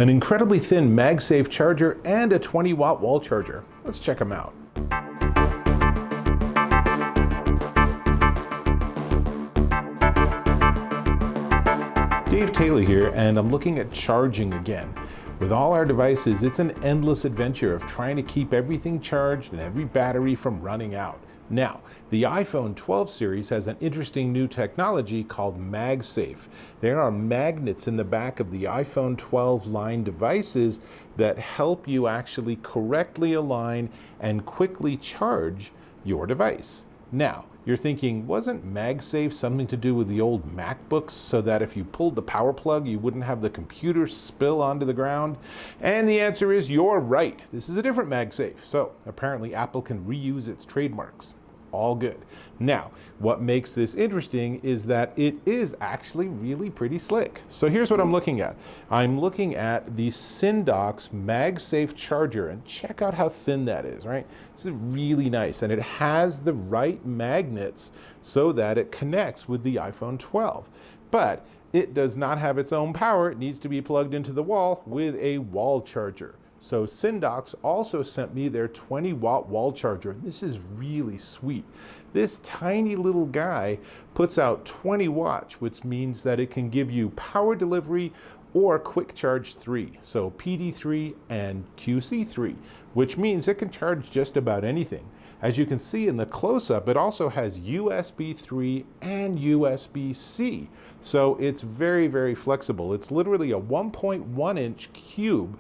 an incredibly thin MagSafe charger, and a 20-watt wall charger. Let's check them out. Dave Taylor here, and I'm looking at charging again. With all our devices, it's an endless adventure of trying to keep everything charged and every battery from running out. Now, the iPhone 12 series has an interesting new technology called MagSafe. There are magnets in the back of the iPhone 12 line devices that help you actually correctly align and quickly charge your device. Now, you're thinking, wasn't MagSafe something to do with the old MacBooks so that if you pulled the power plug, you wouldn't have the computer spill onto the ground? And the answer is you're right. This is a different MagSafe. So apparently Apple can reuse its trademarks. All good. Now, what makes this interesting is that it is actually really pretty slick. So here's what I'm looking at. I'm looking at the Sindox MagSafe charger, and check out how thin that is, right? This is really nice, and it has the right magnets so that it connects with the iPhone 12. But it does not have its own power. It needs to be plugged into the wall with a wall charger. So Syndox also sent me their 20-watt wall charger. This is really sweet. This tiny little guy puts out 20 watts, which means that it can give you power delivery or quick charge 3. So PD3 and QC3, which means it can charge just about anything. As you can see in the close-up, it also has USB 3 and USB-C. So it's very, very flexible. It's literally a 1.1-inch cube.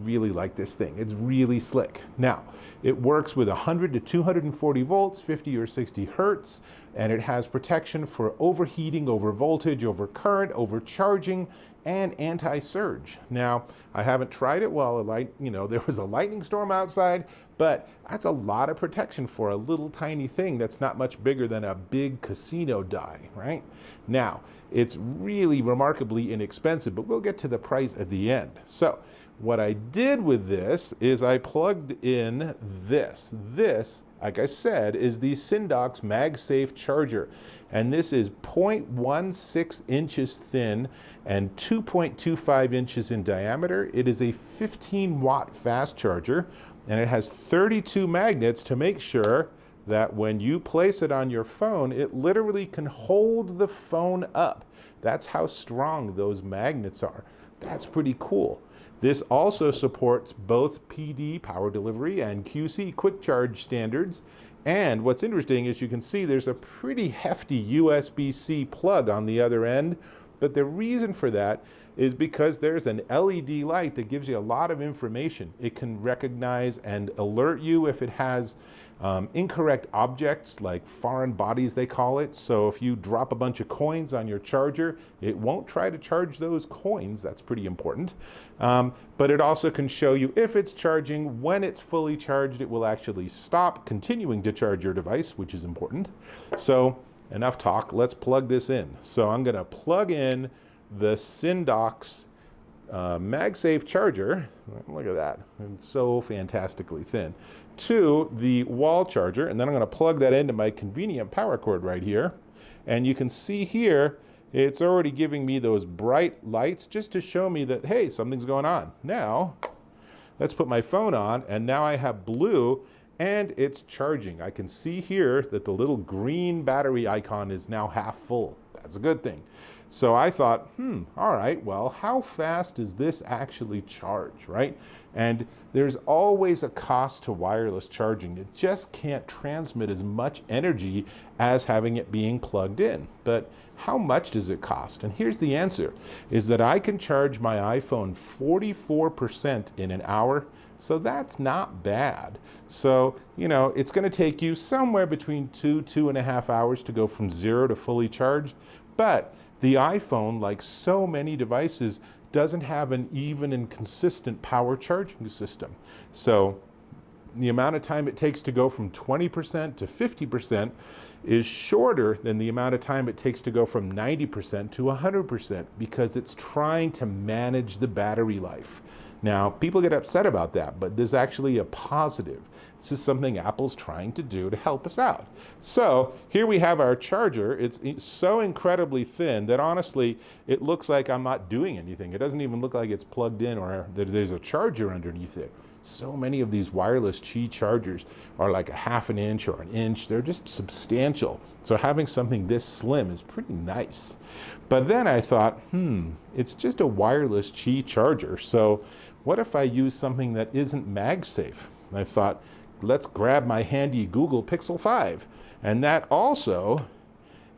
Really like this thing. It's really slick. Now, it works with 100 to 240 volts, 50 or 60 hertz, and it has protection for overheating, over voltage, over current, overcharging, and anti-surge. Now, I haven't tried it while there was a lightning storm outside, but that's a lot of protection for a little tiny thing that's not much bigger than a big casino die, right? Now, it's really remarkably inexpensive, but we'll get to the price at the end. So, what I did with this is I plugged in this. This, like I said, is the Sindox MagSafe charger. And this is 0.16 inches thin and 2.25 inches in diameter. It is a 15-watt fast charger, and it has 32 magnets to make sure that when you place it on your phone, it literally can hold the phone up. That's how strong those magnets are. That's pretty cool. This also supports both PD, power delivery, and QC, quick charge standards. And what's interesting is you can see there's a pretty hefty USB-C plug on the other end. But the reason for that is because there's an LED light that gives you a lot of information. It can recognize and alert you if it has incorrect objects, like foreign bodies they call it. So if you drop a bunch of coins on your charger, it won't try to charge those coins. That's pretty important. But it also can show you if it's charging. When it's fully charged, it will actually stop continuing to charge your device, which is important. So enough talk, let's plug this in. So I'm gonna plug in the Sindox MagSafe charger, look at that, it's so fantastically thin, to the wall charger, and then I'm going to plug that into my convenient power cord right here. And you can see here, it's already giving me those bright lights just to show me that, hey, something's going on. Now, let's put my phone on, and now I have blue, and it's charging. I can see here that the little green battery icon is now half full. That's a good thing. So I thought, all right, well, how fast does this actually charge, right? And there's always a cost to wireless charging. It just can't transmit as much energy as having it being plugged in. But how much does it cost? And here's the answer, is that I can charge my iPhone 44% in an hour. So that's not bad. So, it's going to take you somewhere between 2.5 hours to go from 0 to fully charged. But the iPhone, like so many devices, doesn't have an even and consistent power charging system. So the amount of time it takes to go from 20% to 50% is shorter than the amount of time it takes to go from 90% to 100% because it's trying to manage the battery life. Now, people get upset about that, but there's actually a positive. This is something Apple's trying to do to help us out. So here we have our charger. It's so incredibly thin that honestly, it looks like I'm not doing anything. It doesn't even look like it's plugged in or there's a charger underneath it. So many of these wireless Qi chargers are like a half an inch or an inch. They're just substantial. So having something this slim is pretty nice. But then I thought, it's just a wireless Qi charger. So what if I use something that isn't MagSafe? I thought, let's grab my handy Google Pixel 5. And that also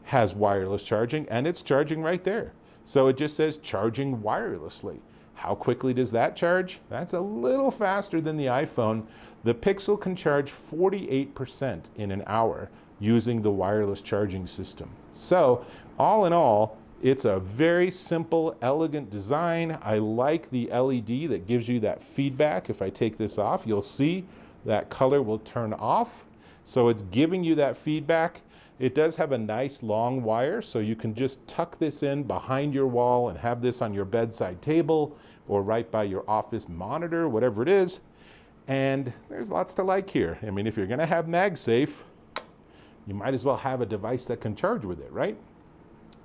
has wireless charging, and it's charging right there. So it just says charging wirelessly. How quickly does that charge? That's a little faster than the iPhone. The Pixel can charge 48% in an hour using the wireless charging system. So all in all, it's a very simple, elegant design. I like the LED that gives you that feedback. If I take this off, you'll see that color will turn off. So it's giving you that feedback. It does have a nice long wire, so you can just tuck this in behind your wall and have this on your bedside table or right by your office monitor, whatever it is. And there's lots to like here. I mean, if you're gonna have MagSafe, you might as well have a device that can charge with it, right?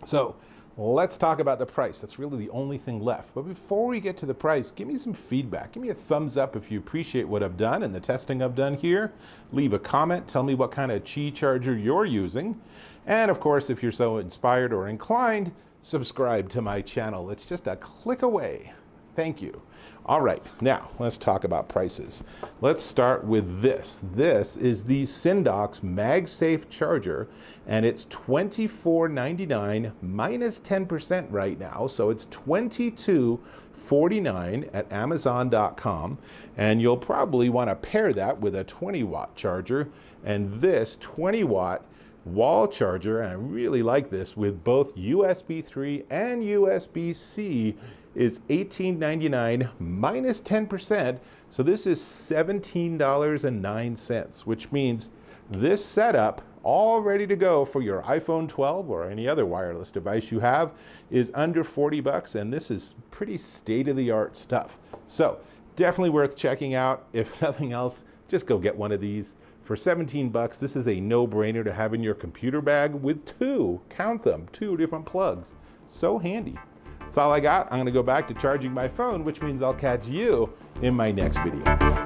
So let's talk about the price. That's really the only thing left. But before we get to the price, give me some feedback. Give me a thumbs up if you appreciate what I've done and the testing I've done here. Leave a comment. Tell me what kind of Qi charger you're using. And of course, if you're so inspired or inclined, subscribe to my channel. It's just a click away. Thank you. All right, now let's talk about prices. Let's start with this. This is the Sindox MagSafe charger, and it's $24.99 minus 10% right now. So it's $22.49 at Amazon.com. And you'll probably want to pair that with a 20-watt charger. And this 20-watt wall charger, and I really like this, with both USB 3 and USB-C, is $18.99 minus 10%. So this is $17.09, which means this setup, all ready to go for your iPhone 12 or any other wireless device you have, is under 40 bucks, and this is pretty state-of-the-art stuff. So definitely worth checking out. If nothing else, just go get one of these. For 17 bucks, this is a no-brainer to have in your computer bag with two, count them, two different plugs. So handy. That's all I got. I'm going to go back to charging my phone, which means I'll catch you in my next video.